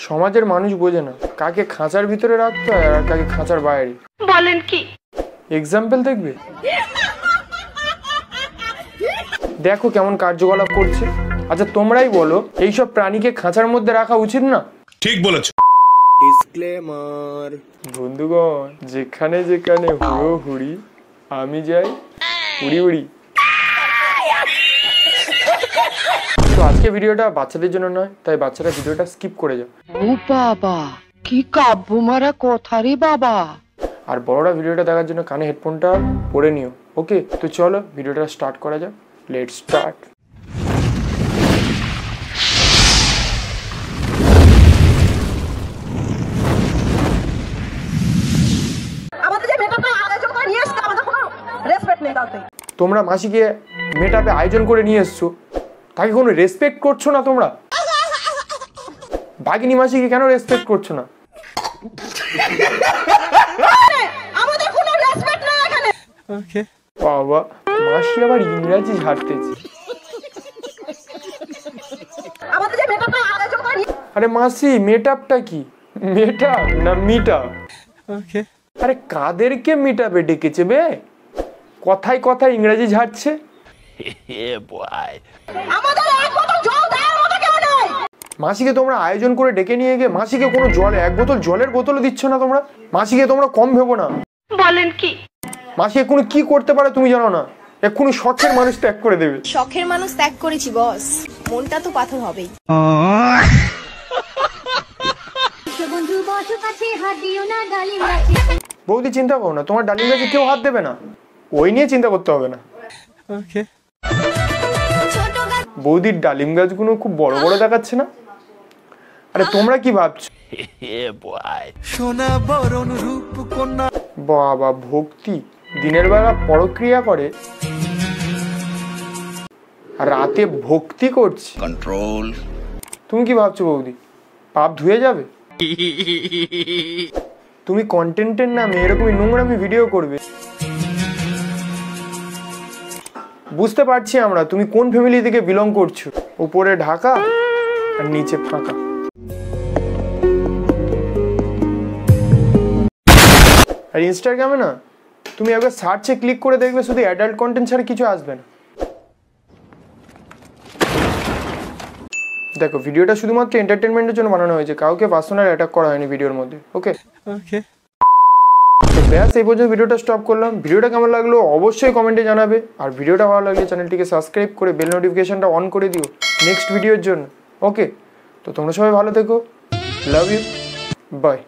সমাজের মানুষ বোঝে না কাকে খাঁচার ভিতরে রাখতে হয় আর কাকে খাঁচার বাইরে। বলেন কি? এক্সাম্পল দেখবে, দেখো কেমন কার্যকলাপ করছে। আচ্ছা তোমরাই বলো, এইসব প্রাণীকে খাঁচার মধ্যে রাখা উচিত না? ঠিক বলেছ। ডিসক্লেমার। বন্ধুগণ, যেখানে যেখানে হুড়োহুড়ি, আমি যাই উড়ি উড়ি। তো আজকে ভিডিওটা বাচ্চাদের জন্য নয়, তাই বাচ্চারা ভিডিওটা স্কিপ করে যাও। ও বাবা, কি কাব্য মারা কথা রে বাবা। আর বড়রা ভিডিওটা দেখার জন্য কানে হেডফোনটা পরে নিও। ওকে, তো চলো ভিডিওটা স্টার্ট করা যাক। Let's start. তোমরা মাসিকে মেটাপে আয়োজন করে নিয়ে এসছো, তাকে কোনো রেসপেক্ট করছো না তোমরা? বাগিনী মাসিকে কেন রেসপেক্ট করছো না? বাবা, মাসি আবার ইংরাজি ঝাড়তেছে। আরে মাসি, মেটাপটা কি? মেটাপ না মিটাপ? আরে কাদেরকে মিটাপে ডেকেছে বে? কথায় কথায় ইংরেজি ঝাড়ছে। মাসিকে তোমরা আয়োজন করে ডেকে নিয়ে গিয়ে মাসিকে কোনো জলে এক বোতল জলের বোতলও দিচ্ছ না তোমরা। মাসিকে তোমরা কম ভেবো না। বলেন কি? মাসি এক্ষুনি কি করতে পারে তুমি জানো না? এক্ষুনি শখের মানুষ ত্যাগ করে দেবে। শখের মানুষ ত্যাগ করেছি বস, মনটা তো পাথর হবেই। বৌদি চিন্তা করো না, তোমার ডালিম গাছে কেউ হাত দেবে না, ওই নিয়ে চিন্তা করতে হবে না। বৌদির ডালিম গাছগুলো খুব বড় বড় দেখাচ্ছে না? আরে তোমরা কি ভাবছো? বাবা, ভক্তি দিনের বেলা পরক্রিয়া করে আর রাতে ভক্তি করছে। কন্ট্রোল। তুমি কি ভাবছো বৌদি পাপ ধুয়ে যাবে? তুমি কন্টেন্টের নামে এরকমই নোংরামি ভিডিও করবে। বুঝতে পারছি আমরা তুমি কোন ফ্যামিলি থেকে বিলং করছো। উপরে ঢাকা আর নিচে ফাঁকা। আর ইনস্টাগ্রামে না, তুমি একবার সার্চে ক্লিক করে দেখবে শুধু অ্যাডাল্ট কন্টেন্ট ছাড়া কিছু আসবে না। দেখো, ভিডিওটা শুধুমাত্র এন্টারটেনমেন্টের জন্য বানানো হয়েছে, কাউকে পার্সোনাল অ্যাটাক করা হয়নি ভিডিওর মধ্যে। ওকে তো ব্যাস, এই পর্যন্ত ভিডিওটা স্টপ করলাম। ভিডিওটা কেমন লাগলো অবশ্যই কমেন্টে জানাবে। আর ভিডিওটা ভালো লাগলে চ্যানেলটিকে সাবস্ক্রাইব করে বেল নোটিফিকেশনটা অন করে দিও নেক্সট ভিডিওর জন্য। ওকে, তো তোমরা সবাই ভালো থেকো। Love you, by.